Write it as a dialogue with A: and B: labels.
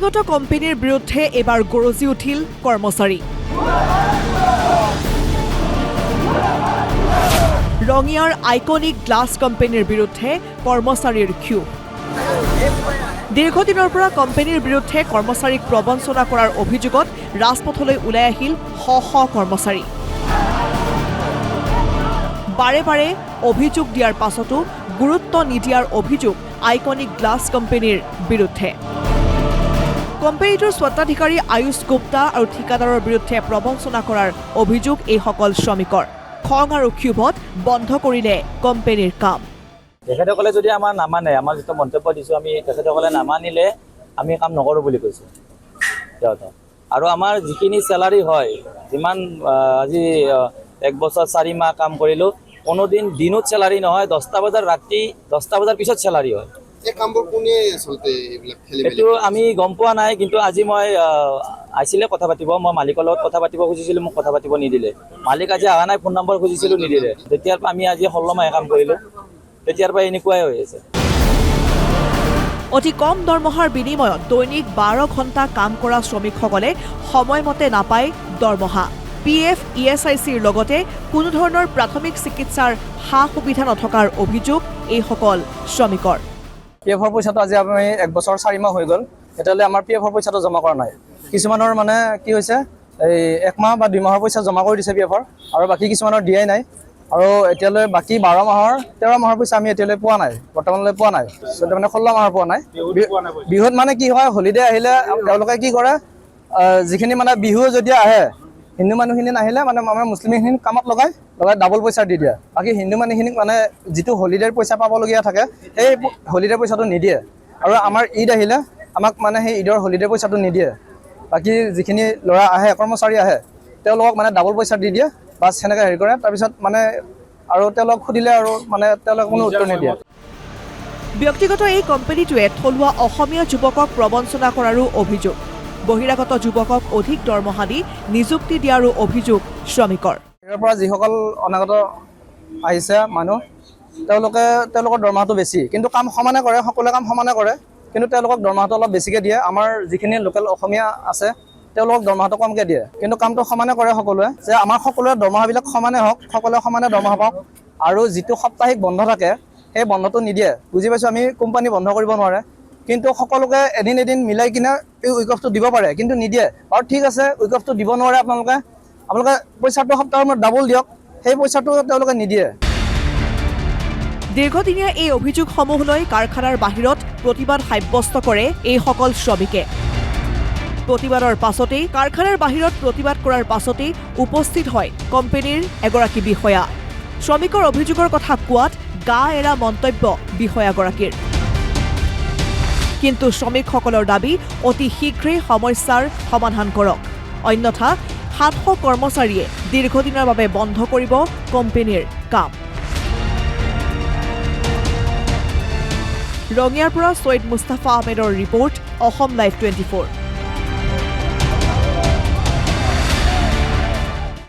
A: ব্যক্তিগত কোম্পানীৰ বিৰুদ্ধে এবাৰ গৰজি উঠিল কৰ্মচাৰী। ৰঙিয়াৰ আইকনিক গ্লাছ কোম্পানীৰ বিৰুদ্ধে কৰ্মচাৰীৰ ক্ষোভ। দীৰ্ঘদিনৰ পৰা কোম্পানীৰ বিৰুদ্ধে কৰ্মচাৰীক প্ৰবঞ্চনা কৰাৰ অভিযোগত ৰাজপথলৈ ওলাই আহিল শ শ কৰ্মচাৰী। বাৰে বাৰে অভিযোগ দিয়াৰ পাছতো গুৰুত্ব নিদিয়াৰ অভিযোগ আইকনিক গ্লাছ কোম্পানীৰ বিৰুদ্ধে। কোম্পানীটোৰ স্বত্বাধিকাৰী আয়ুষ গুপ্তা আৰু ঠিকাদাৰৰ বিৰুদ্ধে প্ৰবঞ্চনা কৰাৰ অভিযোগ এইসকল শ্ৰমিকৰ। খং আৰু ক্ষোভত বন্ধ কৰিলে কোম্পানীৰ কাম।
B: তেখেতসকলে যদি আমাৰ নামানে, আমাৰ যিটো মন্তব্য দিছোঁ আমি তেখেতসকলে নামানিলে আমি কাম নকৰোঁ বুলি কৈছে সিহঁতে। আৰু আমাৰ যিখিনি চেলাৰী হয়, যিমান আজি 1 বছৰ 4 মাহ কাম কৰিলোঁ, কোনো দিনত চেলাৰী নহয়, 10টা বজাৰ ৰাতি 10টা বজাৰ পিছত চেলাৰী হয়। এইটো আমি গম পোৱা নাই, কিন্তু আজি মই আহিছিলে কথা পাতিব, মই মালিকৰ লগত কথা পাতিব খুজিছিলোঁ, মোক কথা পাতিব নিদিলে। মালিক আজি অহা নাই, ফোন নম্বৰ খুজিছিলোঁ নিদিলে। তেতিয়াৰ পৰা আমি আজি 16 মাহে কাম কৰিলোঁ, তেতিয়াৰ পৰা এনেকুৱাই হৈ আছে।
A: অতি কম দৰমহাৰ বিনিময়ত দৈনিক 12 ঘণ্টা কাম কৰা শ্ৰমিকসকলে সময়মতে নাপায় দৰমহা। PF, ESICৰ লগতে কোনো ধৰণৰ প্ৰাথমিক চিকিৎসাৰ সা সুবিধা নথকাৰ অভিযোগ এইসকল শ্ৰমিকৰ।
C: PFৰ পইচাটো আজি আমি 1 বছৰ 4 মাহ হৈ গ'ল, এতিয়ালৈ আমাৰ PFৰ পইচাটো জমা কৰা নাই। কিছুমানৰ মানে কি হৈছে, এই 1 মাহ বা 2 মাহৰ পইচা জমা কৰি দিছে PFৰ, আৰু বাকী কিছুমানৰ দিয়াই নাই। আৰু এতিয়ালৈ বাকী 12 মাহৰ 13 মাহৰ পইচা আমি এতিয়ালৈ পোৱা নাই, বৰ্তমানলৈ পোৱা নাই। মানে 16 মাহৰ পোৱা নাই। বিহুত মানে কি হয়, হলিডে আহিলে তেওঁলোকে কি কৰে, যিখিনি মানে বিহু যদি আহে, হিন্দু মানুহখিনি নাহিলে মানে আমাৰ মুছলিমখিনি কামত লগাই ডাবল পইচা দি দিয়ে। বাকী হিন্দু মানুহখিনিক মানে যিটো হলিডেৰ পইচা পাবলগীয়া থাকে, সেই হলিডেৰ পইচাটো নিদিয়ে। আৰু আমাৰ ঈদ আহিলে আমাক মানে সেই ঈদৰ হলিডেৰ পইচাটো নিদিয়ে। বাকী যিখিনি ল'ৰা আহে, কৰ্মচাৰী আহে, তেওঁলোকক মানে ডাবল পইচা দি দিয়ে, বাছ সেনেকৈ হেৰি কৰে। তাৰপিছত মানে আৰু তেওঁলোকক সুধিলে আৰু মানে তেওঁলোকে কোনো উত্তৰ নিদিয়ে।
A: ব্যক্তিগত এই কোম্পানীটোৱে থলুৱা অসমীয়া যুৱকক প্ৰবঞ্চনা কৰাৰো অভিযোগ। বহিৰাগত যুৱকক অধিক দৰমহা দি নিযুক্তি দিয়াৰো অভিযোগ শ্ৰমিকৰ।
C: ইয়াৰ পৰা যিসকল অনাগত আহিছে মানুহ, তেওঁলোকৰ দৰমহাটো বেছি, কিন্তু কাম সমানে কৰে, সকলোৱে কাম সমানে কৰে, কিন্তু তেওঁলোকক দৰমহাটো অলপ বেছিকৈ দিয়ে। আমাৰ যিখিনি লোকেল অসমীয়া আছে তেওঁলোকক দৰমহাটো কমকৈ দিয়ে, কিন্তু কামটো সমানে কৰে সকলোৱে। যে আমাৰ সকলোৰে দৰমহাবিলাক সমানে হওক, সকলোৱে সমানে দৰমহা পাওক। আৰু যিটো সাপ্তাহিক বন্ধ থাকে, সেই বন্ধটো নিদিয়ে। বুজি পাইছোঁ, আমি কোম্পানী বন্ধ কৰিব নোৱাৰে, কিন্তু সকলোকে এদিন মিলাই কিনে এই উইক অফটো দিব পাৰে, কিন্তু নিদিয়ে। আৰু ঠিক আছে, উইক অফটো দিব নোৱাৰে আপোনালোকে পইচাটো সপ্তাহৰ মূৰত ডাবল দিয়ক, সেই পইচাটো তেওঁলোকে নিদিয়ে।
A: দীৰ্ঘদিনীয়া এই অভিযোগসমূহ লৈ কাৰখানাৰ বাহিৰত প্ৰতিবাদ সাব্যস্ত কৰে এইসকল শ্ৰমিকে। প্ৰতিবাদৰ পাছতেই কাৰখানাৰ বাহিৰত প্ৰতিবাদ কৰাৰ পাছতেই উপস্থিত হয় কোম্পানীৰ এগৰাকী বিষয়া। শ্ৰমিকৰ অভিযোগৰ কথা কোৱাত গা এৰা মন্তব্য বিষয়াগৰাকীৰ। কিন্তু শ্ৰমিকসকলৰ দাবী অতি শীঘ্ৰেই সমস্যাৰ সমাধান কৰক, অন্যথা 700 কৰ্মচাৰীয়ে দীৰ্ঘদিনৰ বাবে বন্ধ কৰিব কোম্পানীৰ কাম। ৰঙিয়াৰ পৰা ছৈয়দ মুস্তাফা আহমেদৰ ৰিপৰ্ট, অসম লাইভ 24।